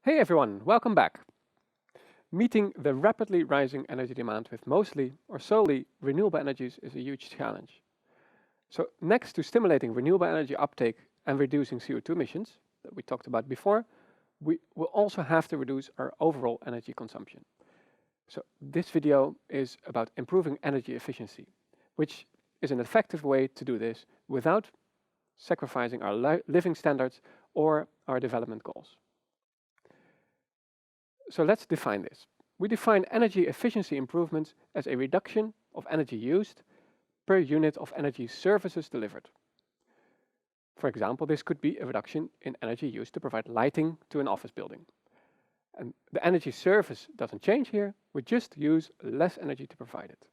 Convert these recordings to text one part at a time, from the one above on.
Hey everyone, welcome back. Meeting the rapidly rising energy demand with mostly or solely renewable energies is a huge challenge. So, next to stimulating renewable energy uptake and reducing CO2 emissions that we talked about before, we will also have to reduce our overall energy consumption. So, this video is about improving energy efficiency, which is an effective way to do this without sacrificing our living standards or our development goals. So let's define this. We define energy efficiency improvements as a reduction of energy used per unit of energy services delivered. For example, this could be a reduction in energy used to provide lighting to an office building. And the energy service doesn't change here, we just use less energy to provide it.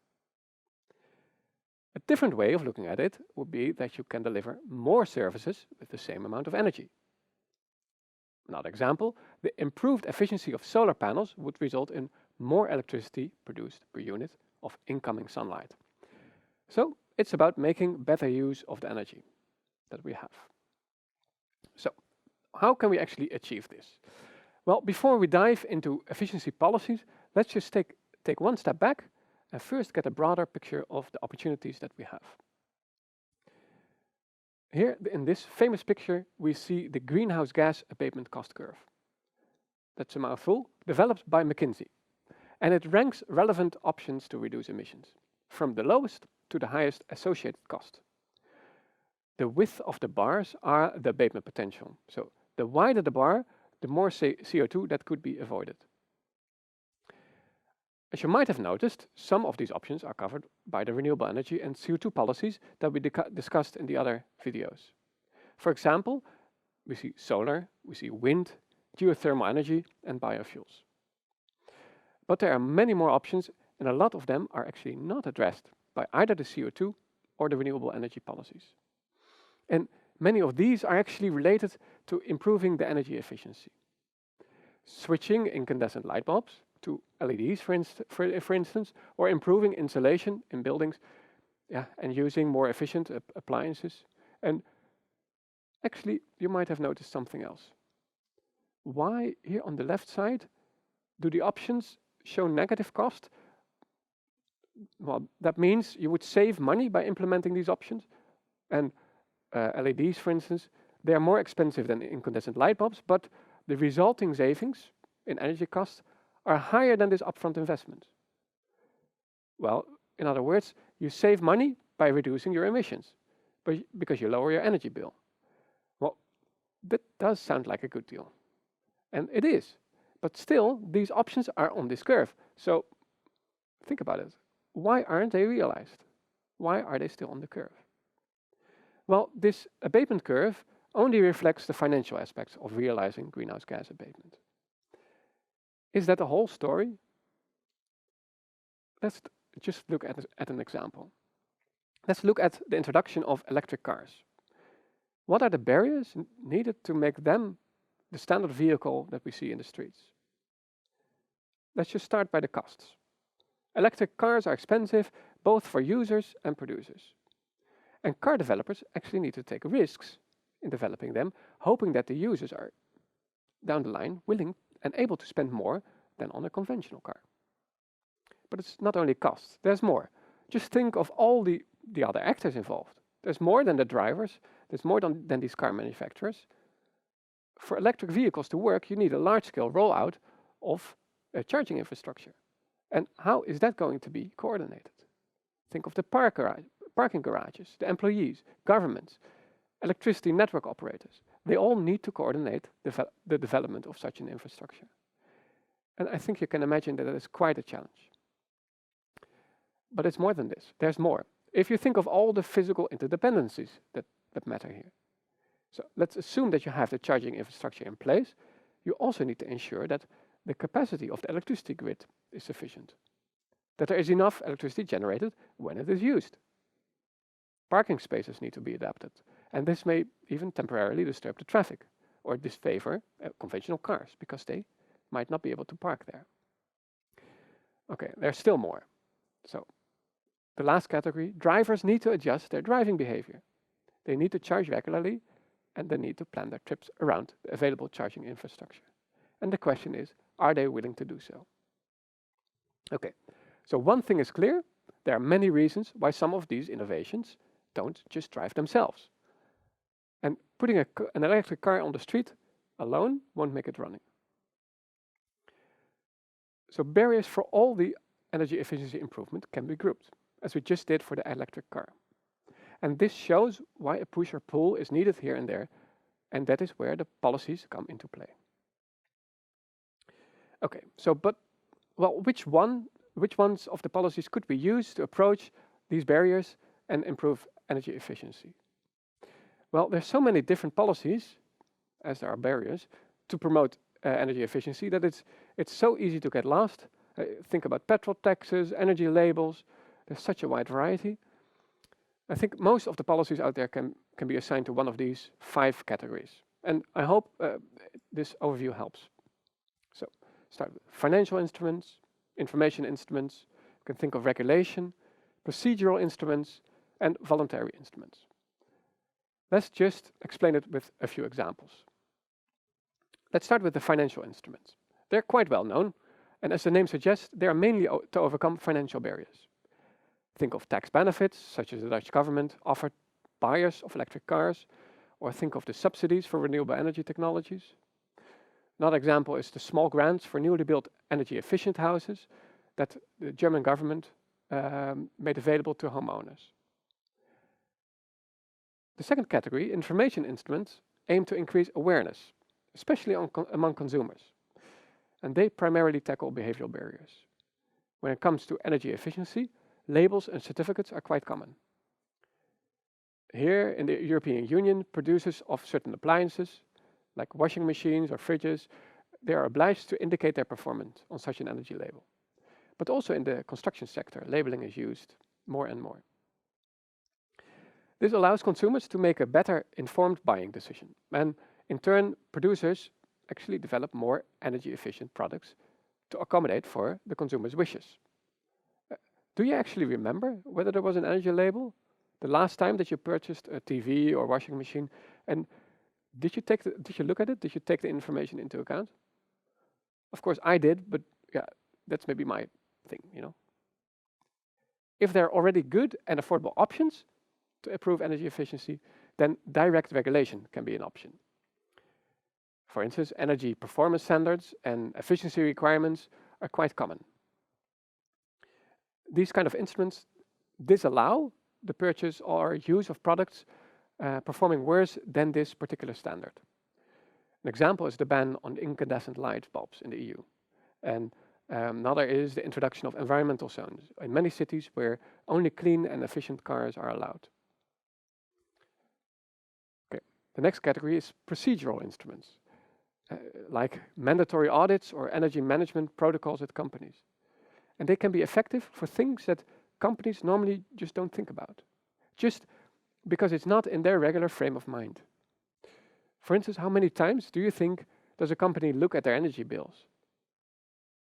A different way of looking at it would be that you can deliver more services with the same amount of energy. Another example, the improved efficiency of solar panels would result in more electricity produced per unit of incoming sunlight. So it's about making better use of the energy that we have. So how can we actually achieve this? Well, before we dive into efficiency policies, let's just take one step back and first get a broader picture of the opportunities that we have. Here, in this famous picture, we see the greenhouse gas abatement cost curve. That's a mouthful, developed by McKinsey. And it ranks relevant options to reduce emissions, from the lowest to the highest associated cost. The width of the bars are the abatement potential. So the wider the bar, the more CO2 that could be avoided. As you might have noticed, some of these options are covered by the renewable energy and CO2 policies that we discussed in the other videos. For example, we see solar, we see wind, geothermal energy, and biofuels. But there are many more options, and a lot of them are actually not addressed by either the CO2 or the renewable energy policies. And many of these are actually related to improving the energy efficiency. Switching incandescent light bulbs to LEDs, for instance, or improving insulation in buildings, and using more efficient appliances. And actually, you might have noticed something else. Why here on the left side do the options show negative cost? Well, that means you would save money by implementing these options. And LEDs, for instance, they are more expensive than incandescent light bulbs, but the resulting savings in energy costs are higher than this upfront investment. Well, in other words, you save money by reducing your emissions, because you lower your energy bill. Well, that does sound like a good deal. And it is. But still, these options are on this curve. So think about it. Why aren't they realized? Why are they still on the curve? Well, this abatement curve only reflects the financial aspects of realizing greenhouse gas abatement. Is that the whole story? Let's just look at an example. Let's look at the introduction of electric cars. What are the barriers needed to make them the standard vehicle that we see in the streets? Let's just start by the costs. Electric cars are expensive both for users and producers. And car developers actually need to take risks in developing them, hoping that the users are, down the line, willing and able to spend more than on a conventional car. But it's not only cost, there's more. Just think of all the other actors involved. There's more than the drivers, there's more than these car manufacturers. For electric vehicles to work, you need a large-scale rollout of charging infrastructure. And how is that going to be coordinated? Think of the parking garages, the employees, governments, electricity network operators. They all need to coordinate the development of such an infrastructure. And I think you can imagine that is quite a challenge. But it's more than this. There's more. If you think of all the physical interdependencies that matter here. So let's assume that you have the charging infrastructure in place. You also need to ensure that the capacity of the electricity grid is sufficient. That there is enough electricity generated when it is used. Parking spaces need to be adapted. And this may even temporarily disturb the traffic or disfavor conventional cars because they might not be able to park there. Okay, there's still more. So the last category, drivers need to adjust their driving behavior. They need to charge regularly and they need to plan their trips around the available charging infrastructure. And the question is, are they willing to do so? Okay, so one thing is clear, there are many reasons why some of these innovations don't just drive themselves. And putting an electric car on the street alone won't make it running. So barriers for all the energy efficiency improvement can be grouped, as we just did for the electric car. And this shows why a push or pull is needed here and there, and that is where the policies come into play. Okay, so which ones of the policies could we use to approach these barriers and improve energy efficiency? Well, there's so many different policies, as there are barriers, to promote energy efficiency that it's so easy to get lost. Think about petrol taxes, energy labels. There's such a wide variety. I think most of the policies out there can be assigned to one of these 5 categories. And I hope this overview helps. So start with financial instruments, information instruments. You can think of regulation, procedural instruments, and voluntary instruments. Let's just explain it with a few examples. Let's start with the financial instruments. They're quite well known, and as the name suggests, they are mainly to overcome financial barriers. Think of tax benefits, such as the Dutch government offered buyers of electric cars, or think of the subsidies for renewable energy technologies. Another example is the small grants for newly built energy-efficient houses that the German government made available to homeowners. The second category, information instruments, aim to increase awareness, especially among consumers. And they primarily tackle behavioral barriers. When it comes to energy efficiency, labels and certificates are quite common. Here in the European Union, producers of certain appliances, like washing machines or fridges, they are obliged to indicate their performance on such an energy label. But also in the construction sector, labeling is used more and more. This allows consumers to make a better informed buying decision, and in turn, producers actually develop more energy efficient products to accommodate for the consumer's wishes. Do you actually remember whether there was an energy label the last time that you purchased a TV or washing machine? And did you look at it? Did you take the information into account? Of course I did, but yeah, that's maybe my thing, you know. If there are already good and affordable options to improve energy efficiency, then direct regulation can be an option. For instance, energy performance standards and efficiency requirements are quite common. These kind of instruments disallow the purchase or use of products performing worse than this particular standard. An example is the ban on incandescent light bulbs in the EU. And another is the introduction of environmental zones in many cities where only clean and efficient cars are allowed. Okay. The next category is procedural instruments, like mandatory audits or energy management protocols at companies. And they can be effective for things that companies normally just don't think about, just because it's not in their regular frame of mind. For instance, how many times do you think does a company look at their energy bills?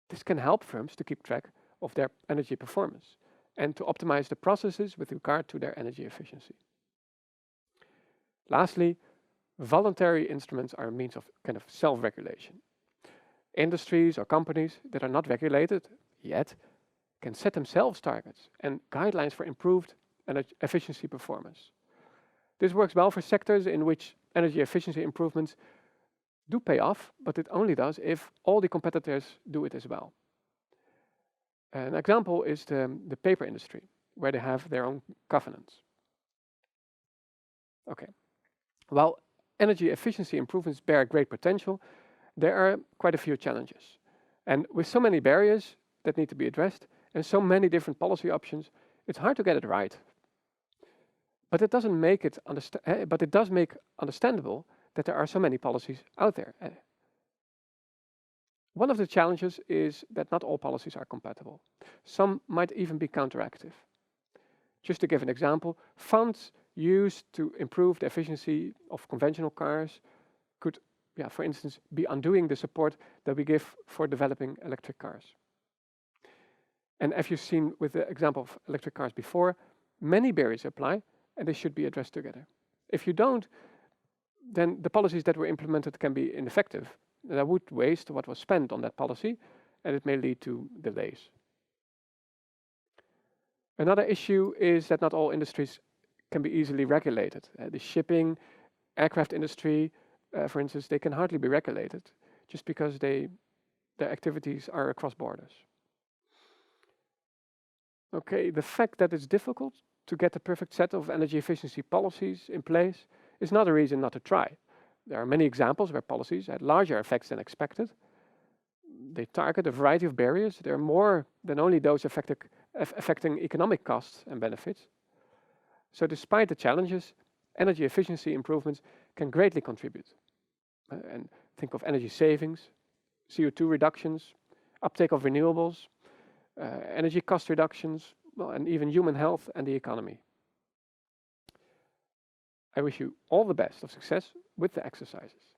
This can help firms to keep track of their energy performance and to optimize the processes with regard to their energy efficiency. Lastly, voluntary instruments are a means of kind of self-regulation. Industries or companies that are not regulated yet can set themselves targets and guidelines for improved energy efficiency performance. This works well for sectors in which energy efficiency improvements do pay off, but it only does if all the competitors do it as well. An example is the paper industry, where they have their own covenants. Okay, while energy efficiency improvements bear great potential, there are quite a few challenges. And with so many barriers that need to be addressed and so many different policy options, it's hard to get it right. But it does make understandable that there are so many policies out there. One of the challenges is that not all policies are compatible. Some might even be counteractive. Just to give an example, funds used to improve the efficiency of conventional cars could, for instance, be undoing the support that we give for developing electric cars. And as you've seen with the example of electric cars before, many barriers apply and they should be addressed together. If you don't, then the policies that were implemented can be ineffective that would waste what was spent on that policy, and it may lead to delays. Another issue is that not all industries can be easily regulated. The shipping, aircraft industry, for instance, they can hardly be regulated just because their activities are across borders. Okay, the fact that it's difficult to get the perfect set of energy efficiency policies in place is not a reason not to try. There are many examples where policies had larger effects than expected. They target a variety of barriers. There are more than only those affecting economic costs and benefits. So despite the challenges, energy efficiency improvements can greatly contribute. And think of energy savings, CO2 reductions, uptake of renewables, energy cost reductions, well, and even human health and the economy. I wish you all the best of success with the exercises.